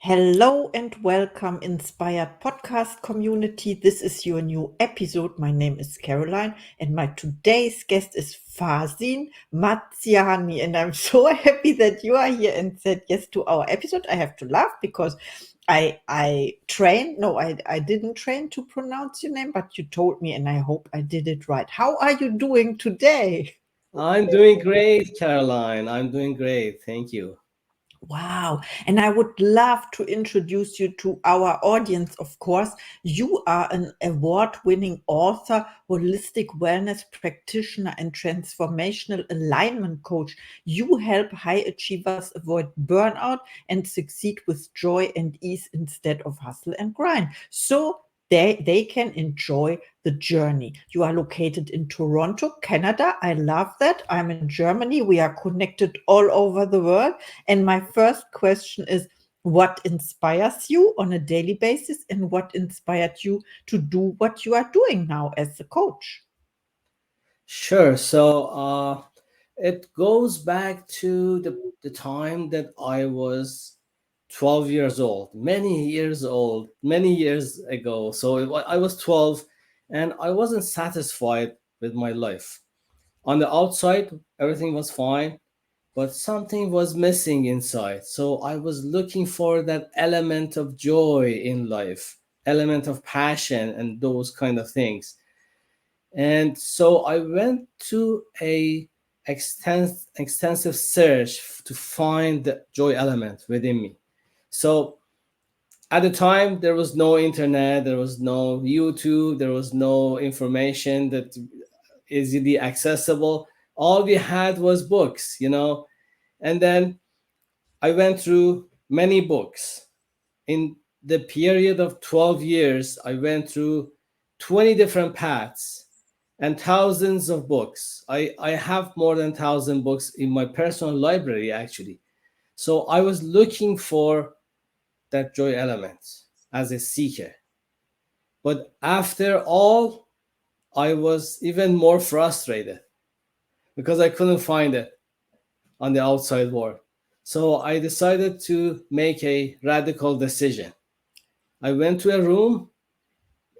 Hello and welcome, Inspired Podcast community. This is your new episode. My name is Caroline, and my today's guest is Farzin Maziani. And I'm so happy that you are here and said yes to our episode. I have to laugh because I didn't train to pronounce your name, but you told me, and I hope I did it right. How are you doing today? I'm doing great, Caroline. I'm doing great. Thank you. Wow. And I would love to introduce you to our audience, of course. You are an award winning author, holistic wellness practitioner, and transformational alignment coach. You help high achievers avoid burnout and succeed with joy and ease instead of hustle and grind. So they can enjoy the journey. You are located in Toronto, Canada. I love that. I'm in Germany. We are connected all over the world. And my first question is, what inspires you on a daily basis and what inspired you to do what you are doing now as a coach? Sure. It goes back to the time that I was 12 years old, many years ago. I was 12 and I wasn't satisfied with my life. On the outside, everything was fine, but something was missing inside. So I was looking for that element of joy in life, element of passion, and those kind of things. And so I went to a extensive search to find the joy element within me. So at the time, there was no internet, there was no YouTube, there was no information that easily accessible. All we had was books. And then I went through many books. In the period of 12 years, I went through 20 different paths and thousands of books. I have more than 1,000 books in my personal library, actually. So I was looking for that joy element as a seeker. But after all, I was even more frustrated because I couldn't find it on the outside world. So I decided to make a radical decision. I went to a room.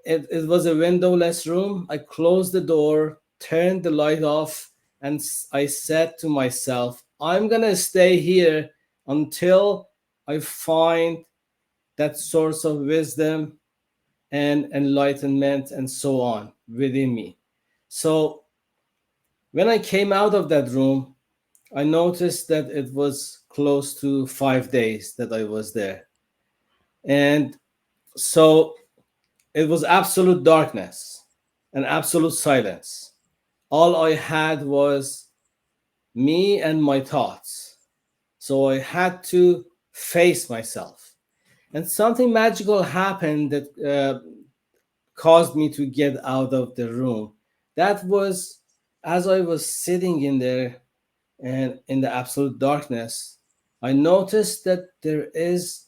It was a windowless room. I closed the door, turned the light off, and I said to myself, I'm going to stay here until I find that source of wisdom and enlightenment and so on within me. So when I came out of that room, I noticed that it was close to 5 days that I was there. And so it was absolute darkness and absolute silence. All I had was me and my thoughts. So I had to face myself. And something magical happened that caused me to get out of the room. That was as I was sitting in there and in the absolute darkness, I noticed that there is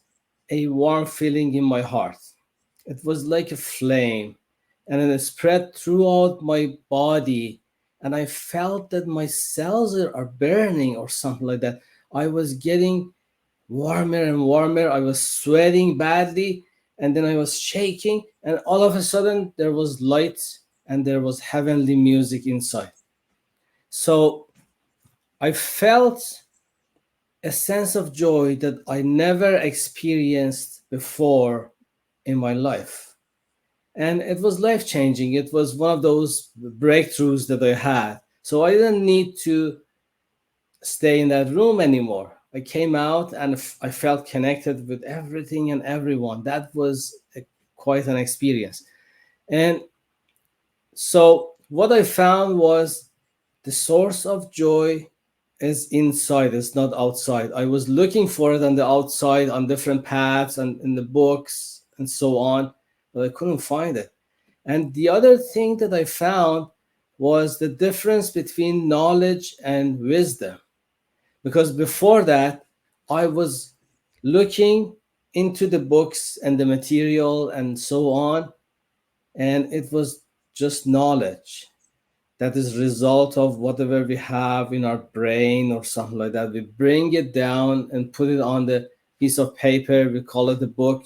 a warm feeling in my heart. It was like a flame, and then it spread throughout my body, and I felt that my cells are burning or something like that. I was getting warmer and warmer. I was sweating badly, and then I was shaking, and all of a sudden there was light and there was heavenly music inside. So I felt a sense of joy that I never experienced before in my life. And it was life changing. It was one of those breakthroughs that I had. So I didn't need to stay in that room anymore. I came out and I felt connected with everything and everyone. That was quite an experience. And so what I found was the source of joy is inside, it's not outside. I was looking for it on the outside, on different paths and in the books and so on, but I couldn't find it. And the other thing that I found was the difference between knowledge and wisdom. Because before that, I was looking into the books and the material and so on, and it was just knowledge that is result of whatever we have in our brain or something like that. We bring it down and put it on the piece of paper, we call it a book,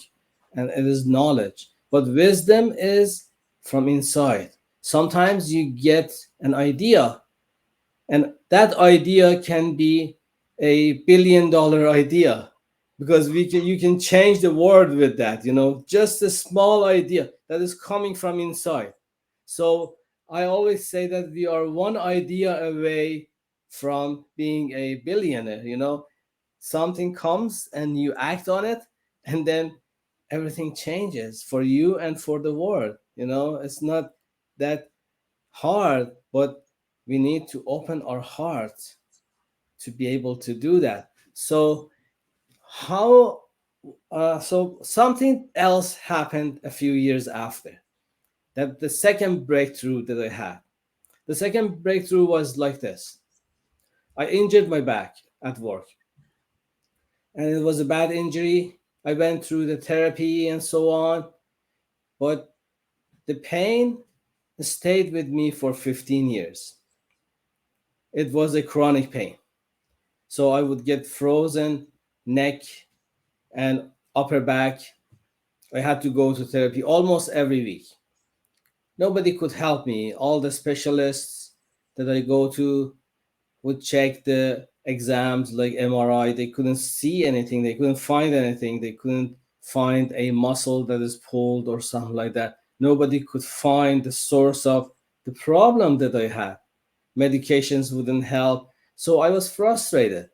and it is knowledge. But wisdom is from inside. Sometimes you get an idea, and that idea can be $1 billion idea, because you can change the world with that, just a small idea that is coming from inside. So I always say that we are one idea away from being a billionaire. Something comes and you act on it, and then everything changes for you and for the world. It's not that hard, but we need to open our heart to be able to do that. So how so something else happened a few years after that. The second breakthrough that I had, the second breakthrough was like this. I injured my back at work, and it was a bad injury. I went through the therapy and so on, but the pain stayed with me for 15 years. It was a chronic pain. So I would get frozen neck and upper back. I had to go to therapy almost every week. Nobody could help me. All the specialists that I go to would check the exams like MRI. They couldn't see anything. They couldn't find anything. They couldn't find a muscle that is pulled or something like that. Nobody could find the source of the problem that I had. Medications wouldn't help. So I was frustrated.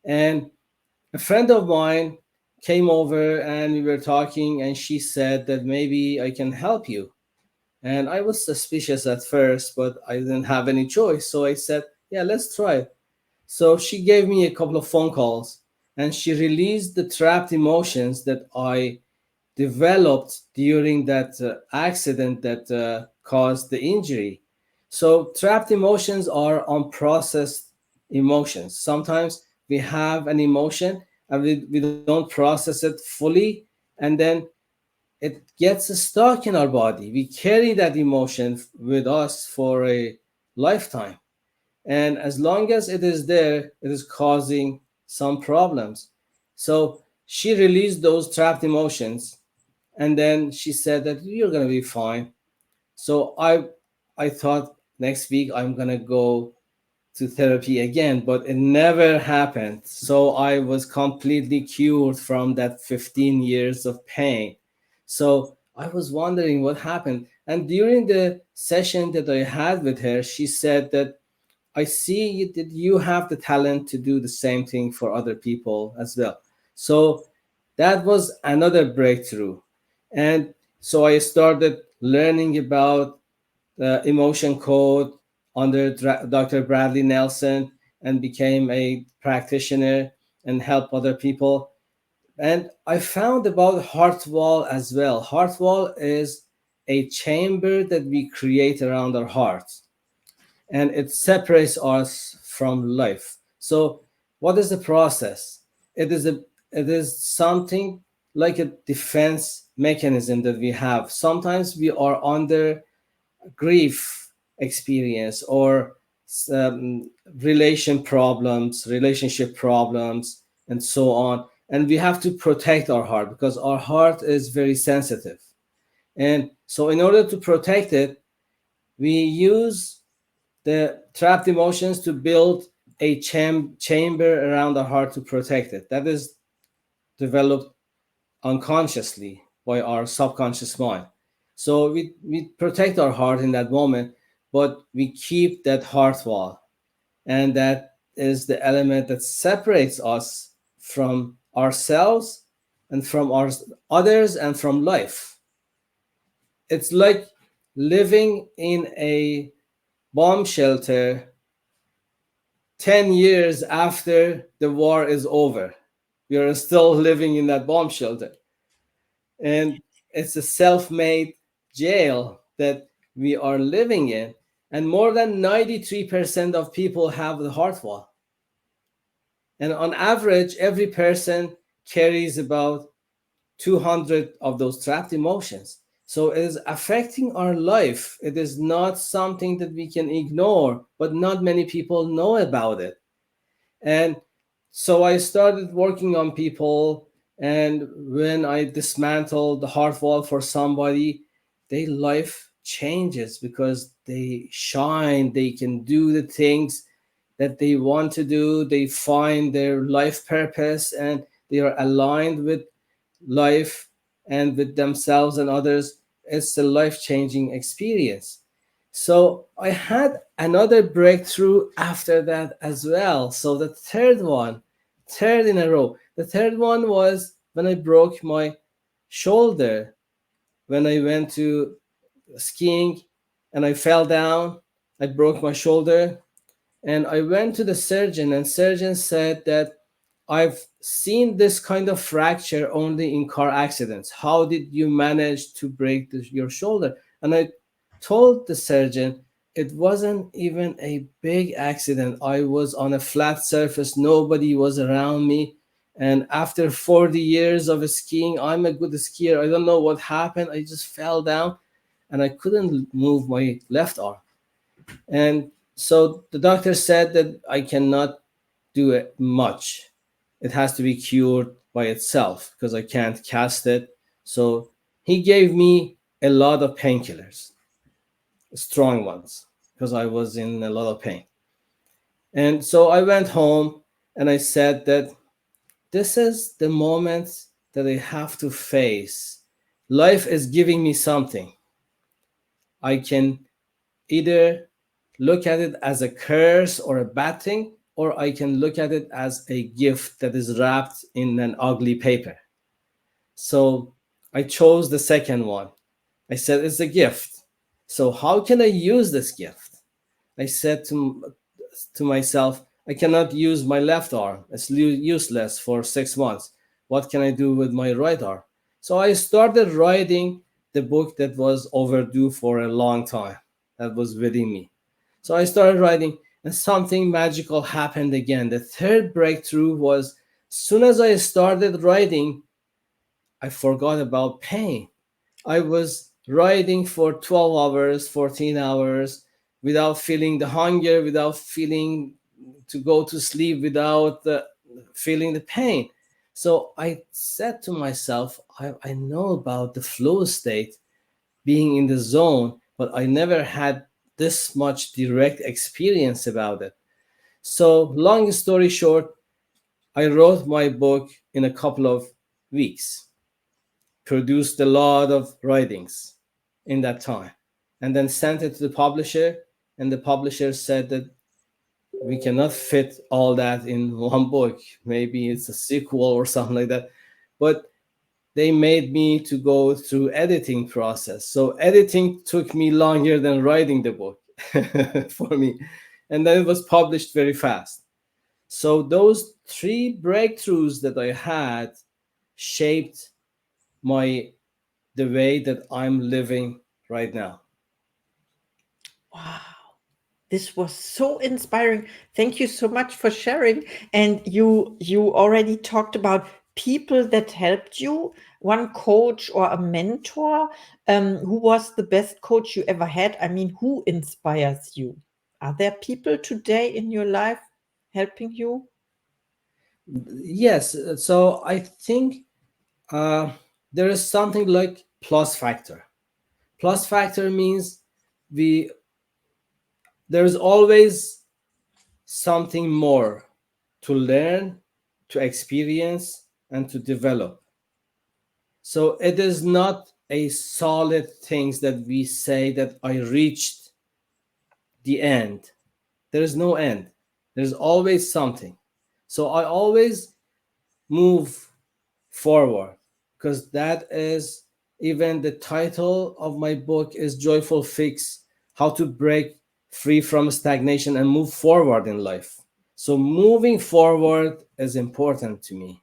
And a friend of mine came over and we were talking, and she said that maybe I can help you. And I was suspicious at first, but I didn't have any choice. So I said, yeah, let's try it. So she gave me a couple of phone calls, and she released the trapped emotions that I developed during that accident that caused the injury. So, trapped emotions are unprocessed emotions. Sometimes we have an emotion and we don't process it fully, and then it gets stuck in our body. We carry that emotion with us for a lifetime. And as long as it is there, it is causing some problems. So, she released those trapped emotions, and then she said that you're going to be fine. So I thought next week I'm going to go to therapy again, but it never happened. So I was completely cured from that 15 years of pain. So I was wondering what happened. And during the session that I had with her, she said that I see that you have the talent to do the same thing for other people as well. So that was another breakthrough. And so I started learning about emotion code under Dr. Bradley Nelson, and became a practitioner and help other people. And I found about heart wall as well. Heart wall is a chamber that we create around our heart, and it separates us from life. So, what is the process? It is something like a defense mechanism that we have. Sometimes we are under grief experience, or um, relationship problems, and so on. And we have to protect our heart because our heart is very sensitive. And so, in order to protect it, we use the trapped emotions to build a chamber around the heart to protect it. That is developed unconsciously by our subconscious mind. So we protect our heart in that moment, but we keep that heart wall. And that is the element that separates us from ourselves and from our others and from life. It's like living in a bomb shelter 10 years after the war is over. We are still living in that bomb shelter. And it's a self made jail that we are living in. And more than 93% of people have the heart wall. And on average, every person carries about 200 of those trapped emotions. So it is affecting our life. It is not something that we can ignore, but not many people know about it. And So I started working on people, and when I dismantle the heart wall for somebody, their life changes because they shine, they can do the things that they want to do, they find their life purpose, and they are aligned with life and with themselves and others. It's a life changing experience. So I had another breakthrough after that as well. So the third one, third in a row. The third one was when I broke my shoulder when I went to skiing and I fell down. I broke my shoulder, and I went to the surgeon, and surgeon said that I've seen this kind of fracture only in car accidents. How did you manage to break your shoulder? And I told the surgeon it wasn't even a big accident. I was on a flat surface, nobody was around me. And after 40 years of skiing, I'm a good skier. I don't know what happened. I just fell down and I couldn't move my left arm. And so the doctor said that I cannot do it much. It has to be cured by itself because I can't cast it. So he gave me a lot of painkillers, strong ones, because I was in a lot of pain. And so I went home and I said that this is the moment that I have to face. Life is giving me something. I can either look at it as a curse or a bad thing, or I can look at it as a gift that is wrapped in an ugly paper. So I chose the second one. I said it's a gift. So how can I use this gift? I said to myself, I cannot use my left arm. It's useless for 6 months. What can I do with my right arm? So I started writing the book that was overdue for a long time, that was within me. So I started writing, and something magical happened again. The third breakthrough was, soon as I started writing, I forgot about pain. I was writing for 12 hours, 14 hours without feeling the hunger, without feeling to go to sleep, without feeling the pain. So I said to myself, I know about the flow state, being in the zone, but I never had this much direct experience about it. So, long story short, I wrote my book in a couple of weeks, produced a lot of writings in that time, and then sent it to the publisher. And the publisher said that we cannot fit all that in one book. Maybe it's a sequel or something like that. But they made me to go through editing process. So editing took me longer than writing the book for me. And then it was published very fast. So those three breakthroughs that I had shaped my the way that I'm living right now. Wow. This was so inspiring. Thank you so much for sharing. And you already talked about people that helped you, one coach or a mentor. Who was the best coach you ever had? I mean, who inspires you? Are there people today in your life helping you? Yes, so I think uh, there is something like plus factor. Plus factor means we there's always something more to learn, to experience, and to develop. So it is not a solid things that we say that I reached the end. There is no end. There's always something. So I always move forward, because that is, even the title of my book is Joyful Fix: How to Break Free from Stagnation and Move Forward in Life. So moving forward is important to me.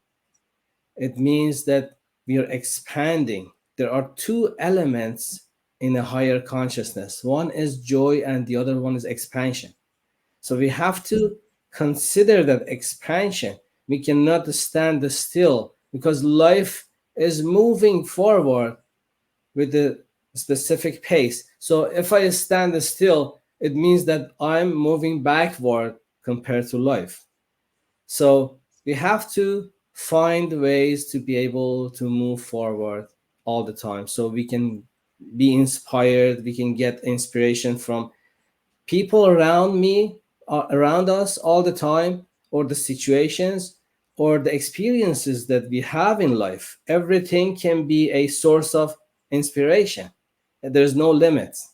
It means that we are expanding. There are two elements in a higher consciousness: one is joy and the other one is expansion. So we have to consider that expansion. We cannot stand still because life is moving forward with a specific pace. So if I stand still, it means that I'm moving backward compared to life. So We have to find ways to be able to move forward all the time, so we can be inspired, we can get inspiration from people around me, around us all the time, or the situations, or the experiences that we have in life. Everything can be a source of inspiration. There's no limits.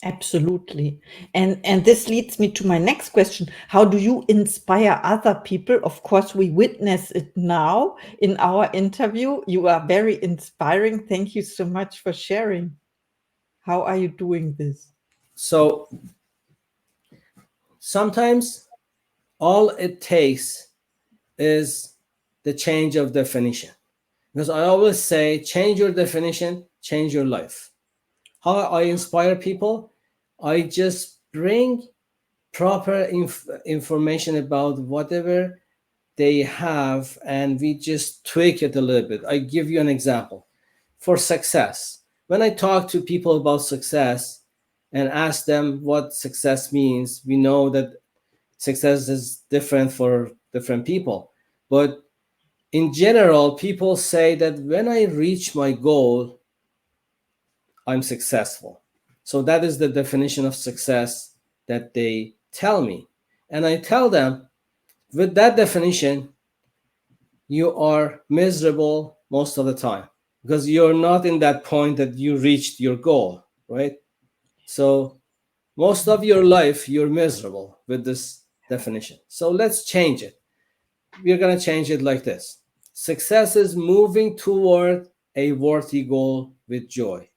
Absolutely. And this leads me to my next question. How do you inspire other people? Of course, we witness it now in our interview. You are very inspiring. Thank you so much for sharing. How are you doing this? So sometimes all it takes is the change of definition. Because I always say, change your definition, change your life. How I inspire people? I just bring proper information about whatever they have, and we just tweak it a little bit. I give you an example. For success, when I talk to people about success and ask them what success means, we know that success is different for different people. But in general, people say that when I reach my goal, I'm successful. So that is the definition of success that they tell me. And I tell them, with that definition, you are miserable most of the time, because you're not in that point that you reached your goal, right? So most of your life, you're miserable with this definition. So let's change it. We're going to change it like this: success is moving toward a worthy goal with joy.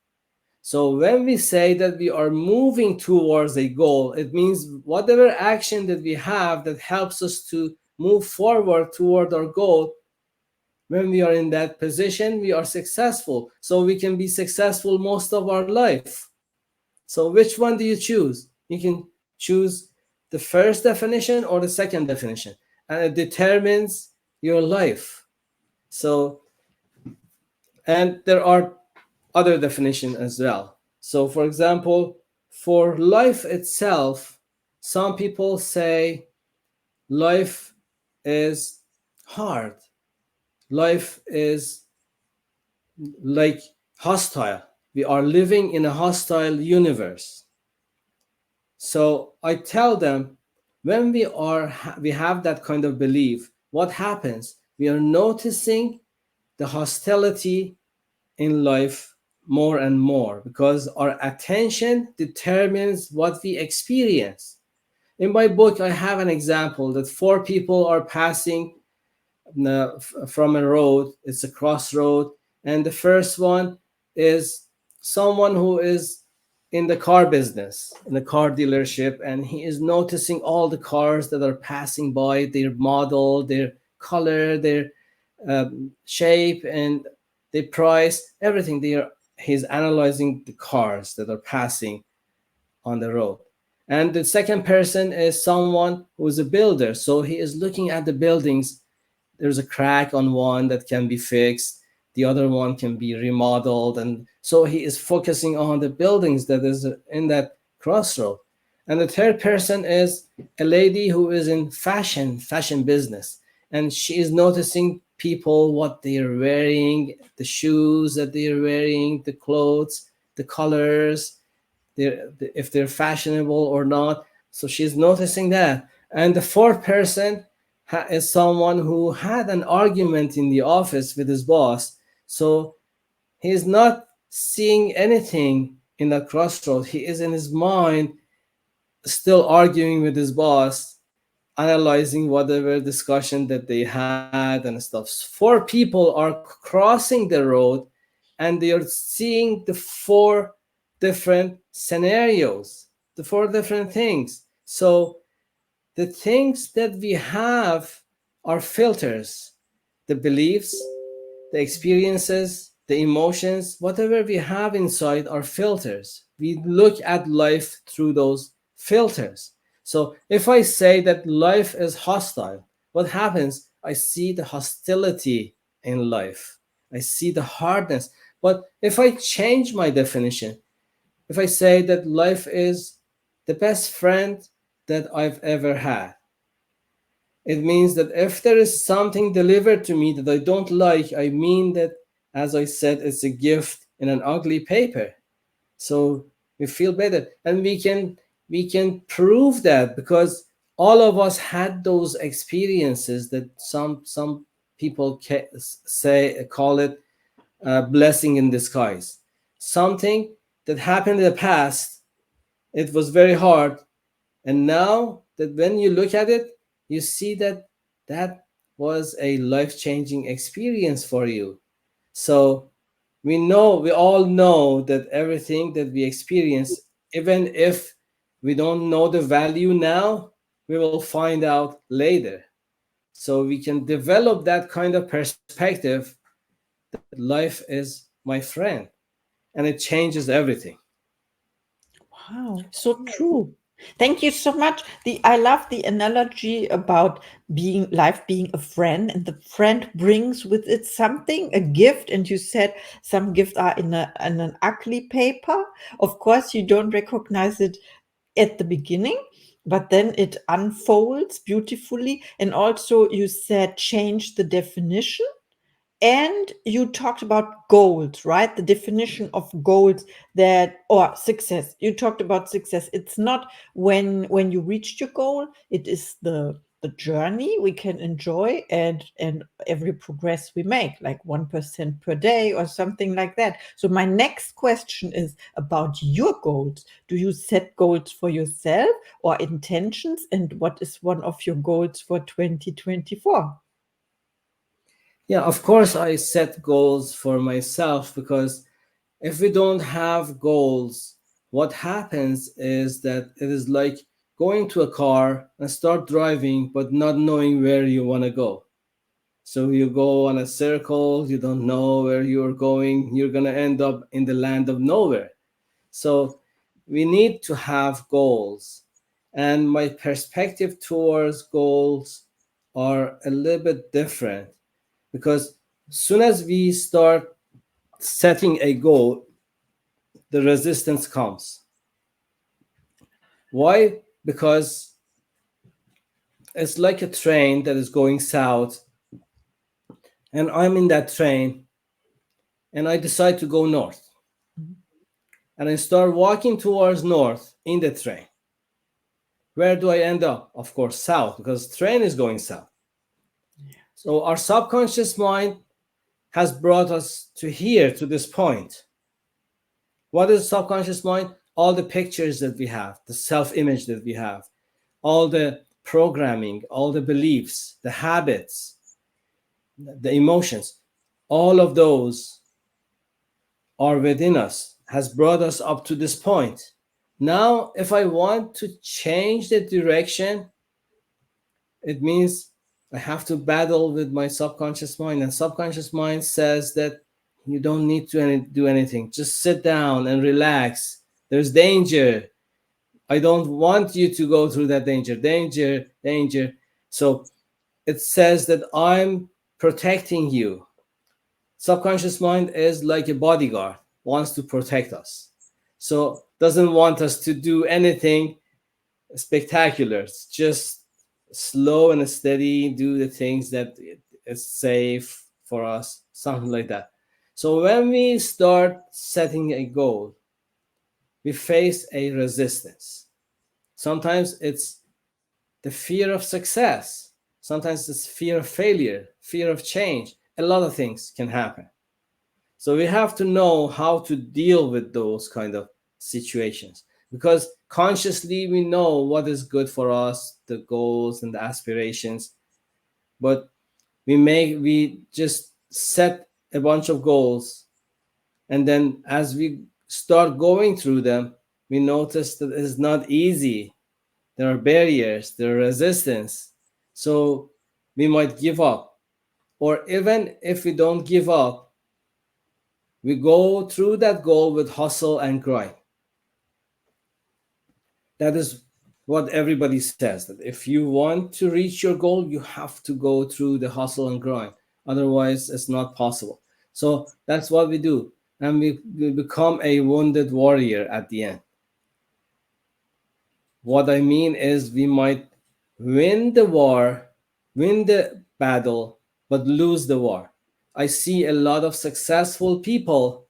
So when we say that we are moving towards a goal, it means whatever action that we have that helps us to move forward toward our goal, when we are in that position, we are successful. So we can be successful most of our life. So which one do you choose? You can choose the first definition or the second definition, and it determines your life. So, and there are other definition as well. So for example, for life itself, some people say life is hard. Life is like hostile. We are living in a hostile universe. So I tell them, when we have that kind of belief, what happens? We are noticing the hostility in life more and more, because our attention determines what we experience. In my book, I have an example that four people are passing from a road. It's a crossroad, and the first one is someone who is in the car business, in a car dealership, and he is noticing all the cars that are passing by, their model, their color, their shape, and the price, everything. He's analyzing the cars that are passing on the road. And the second person is someone who is a builder, so he is looking at the buildings. There's a crack on one that can be fixed, the other one can be remodeled, and so he is focusing on the buildings that is in that crossroad. And the third person is a lady who is in fashion business, and she is noticing people, what they are wearing, the shoes that they are wearing, the clothes, the colors, if they're fashionable or not. So she's noticing that. And the fourth person is someone who had an argument in the office with his boss. So he's not seeing anything in that crossroad. He is in his mind still arguing with his boss, analyzing whatever discussion that they had and stuff. Four people are crossing the road, and they are seeing the four different scenarios, the four different things. So the things that we have are filters: the beliefs, the experiences, the emotions, whatever we have inside are filters. We look at life through those filters. So if I say that life is hostile, what happens? I see the hostility in life. I see the hardness. But if I change my definition, if I say that life is the best friend that I've ever had, It means that if there is something delivered to me that I don't like, I mean that, as I said, it's a gift in an ugly paper. So we feel better, and we can prove that because all of us had those experiences that some people say call it a blessing in disguise. Something that happened in the past, it was very hard, and now that when you look at it, you see that that was a life-changing experience for you. So we all know that everything that we experience, even if we don't know the value now, we will find out later. So we can develop that kind of perspective that life is my friend and it changes everything. Wow, so true. Thank you so much. I love the analogy about being life being a friend, and the friend brings with it something, a gift. And you said some gifts are in an ugly paper. Of course, you don't recognize it at the beginning, but then it unfolds beautifully. And also, you said change the definition, and you talked about goals, right? The definition of goals, that, or success. You talked about success. It's not when you reached your goal, it is the journey we can enjoy, and every progress we make, like 1% per day or something like that. So my next question is about your goals. Do you set goals for yourself or intentions, and what is one of your goals for 2024? Yeah, of course, I set goals for myself because if we don't have goals, what happens is that it is like going to a car and start driving, but not knowing where you want to go. So you go on a circle, you don't know where you're going, you're going to end up in the land of nowhere. So we need to have goals. And my perspective towards goals are a little bit different because soon as we start setting a goal, the resistance comes. Why? Because it's like a train that is going south, and I'm in that train, and I decide to go north. And I start walking towards north in the train. Where do I end up? Of course, south, because the train is going south. So our subconscious mind has brought us to here, to this point. What is subconscious mind? All the pictures that we have, the self image that we have, all the programming, all the beliefs, the habits, the emotions, all of those are within us, has brought us up to this point. Now, if I want to change the direction, it means I have to battle with my subconscious mind. And subconscious mind says that you don't need to do anything. Just sit down and relax. There's danger. I don't want you to go through that danger. Danger, danger. So it says that I'm protecting you. Subconscious mind is like a bodyguard, wants to protect us. So doesn't want us to do anything spectacular. It's just slow and steady, do the things that is safe for us, something like that. So when we start setting a goal, we face a resistance. Sometimes it's the fear of success. Sometimes it's fear of failure, fear of change. A lot of things can happen. So we have to know how to deal with those kind of situations because consciously we know what is good for us, the goals and the aspirations, but we just set a bunch of goals, and then as we start going through them, we notice that it's not easy. There are barriers, there are resistance. So we might give up. Or even if we don't give up, we go through that goal with hustle and grind. That is what everybody says, that if you want to reach your goal, you have to go through the hustle and grind. Otherwise, it's not possible. So that's what we do. And we become a wounded warrior at the end. What I mean is, we might win the war, win the battle but lose the war. I see a lot of successful people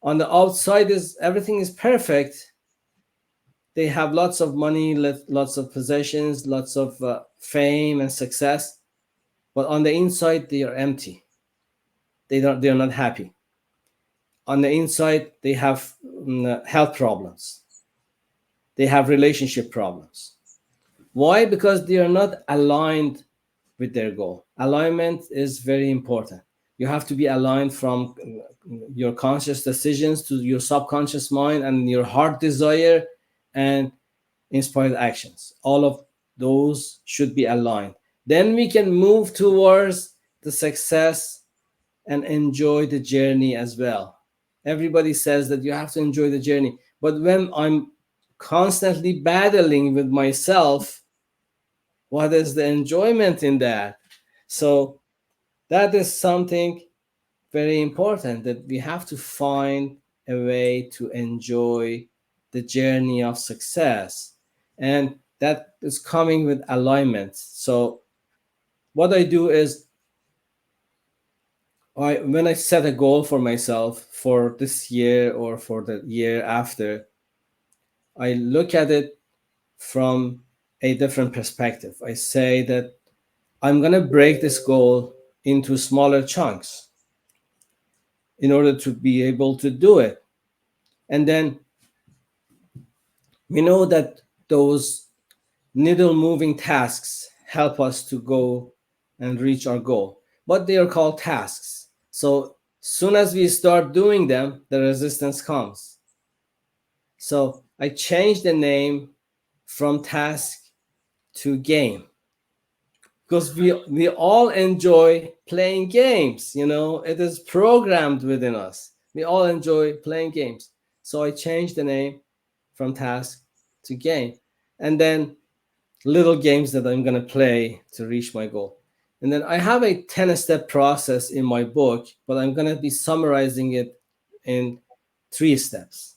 on the outside is everything is perfect. They have lots of money, lots of possessions, lots of fame and success, but on the inside they are empty. They are not happy. On the inside they have health problems. They have relationship problems. Why? Because they are not aligned with their goal. Alignment is very important. You have to be aligned from your conscious decisions to your subconscious mind and your heart desire and inspired actions. All of those should be aligned. Then we can move towards the success and enjoy the journey as well. Everybody says that you have to enjoy the journey. But when I'm constantly battling with myself, what is the enjoyment in that? So that is something very important, that we have to find a way to enjoy the journey of success. And that is coming with alignment. So what I do is when I set a goal for myself for this year or for the year after, I look at it from a different perspective. I say that I'm going to break this goal into smaller chunks in order to be able to do it. And then we know that those needle moving tasks help us to go and reach our goal, but they are called tasks. So soon as we start doing them, the resistance comes. So I changed the name from task to game, because we all enjoy playing games. It is programmed within us. We all enjoy playing games. So I changed the name from task to game, and then little games that I'm going to play to reach my goal. And then I have a 10-step process in my book, but I'm going to be summarizing it in 3 steps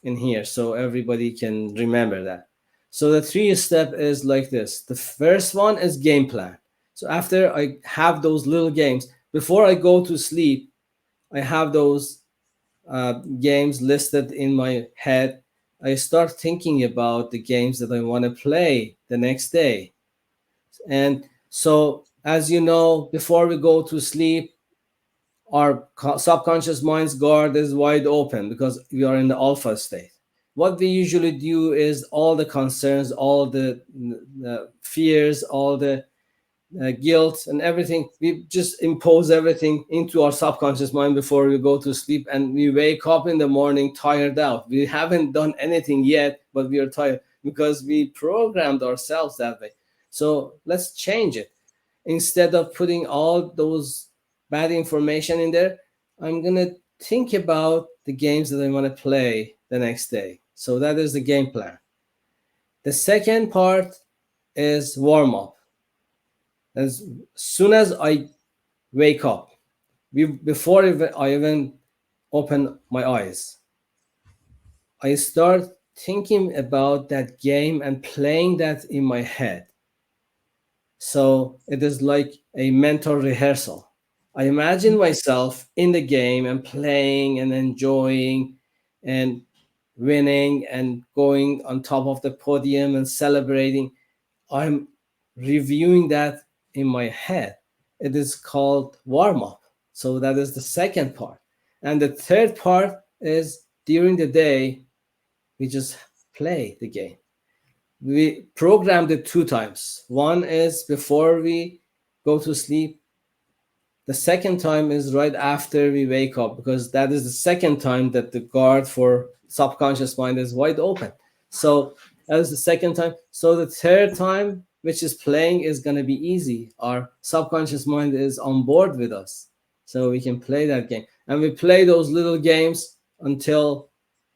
in here so everybody can remember that. So the 3 step is like this. The first one is game plan. So after I have those little games, before I go to sleep, I have those games listed in my head. I start thinking about the games that I want to play the next day. And so, as you know, before we go to sleep, our subconscious mind's guard is wide open because we are in the alpha state. What we usually do is all the concerns, all the fears, all the guilt and everything, we just impose everything into our subconscious mind before we go to sleep, and we wake up in the morning tired out. We haven't done anything yet, but we are tired because we programmed ourselves that way. So let's change it. Instead of putting all those bad information in there, I'm gonna think about the games that I want to play the next day. So that is the game plan. The second part is warm up. As soon as I wake up, before I even open my eyes, I start thinking about that game and playing that in my head. So it is like a mental rehearsal. I imagine myself in the game and playing and enjoying and winning and going on top of the podium and celebrating. I'm reviewing that in my head. It is called warm up. So that is the second part. And the third part is during the day, we just play the game. We programmed it 2 times. One is before we go to sleep. The second time is right after we wake up, because that is the second time that the guard for subconscious mind is wide open. So that is the second time. So the third time, which is playing, is going to be easy. Our subconscious mind is on board with us. So we can play that game. And we play those little games until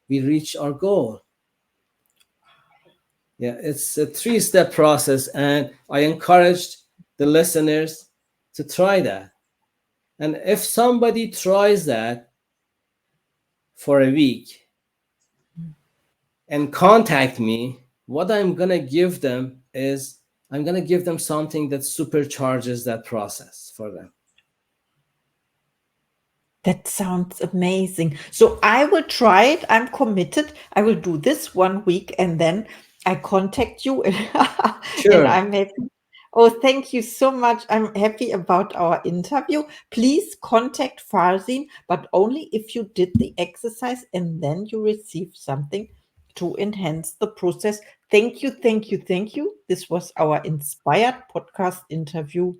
we reach our goal. Yeah, it's a 3-step process, and I encouraged the listeners to try that. And if somebody tries that for a week and contact me, what I'm gonna give them is I'm going to give them something that supercharges that process for them. That sounds amazing. So I will try it. I'm committed. I will do this 1 week and then I contact you and Sure. I'm happy. Oh, thank you so much. I'm happy about our interview. Please contact Farzin, but only if you did the exercise and then you receive something to enhance the process. Thank you, thank you, thank you. This was our inspired podcast interview,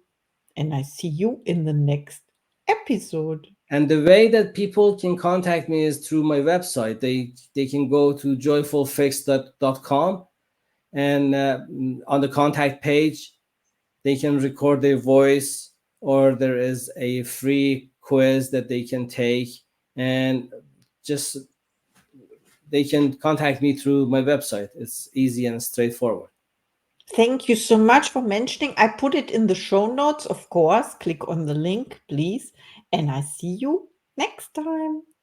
and I see you in the next episode. And the way that people can contact me is through my website. They can go to joyfulfix.com, and on the contact page they can record their voice, or there is a free quiz that they can take, and just they can contact me through my website. It's easy and straightforward. Thank you so much for mentioning. I put it in the show notes, of course. Click on the link, please. And I see you next time.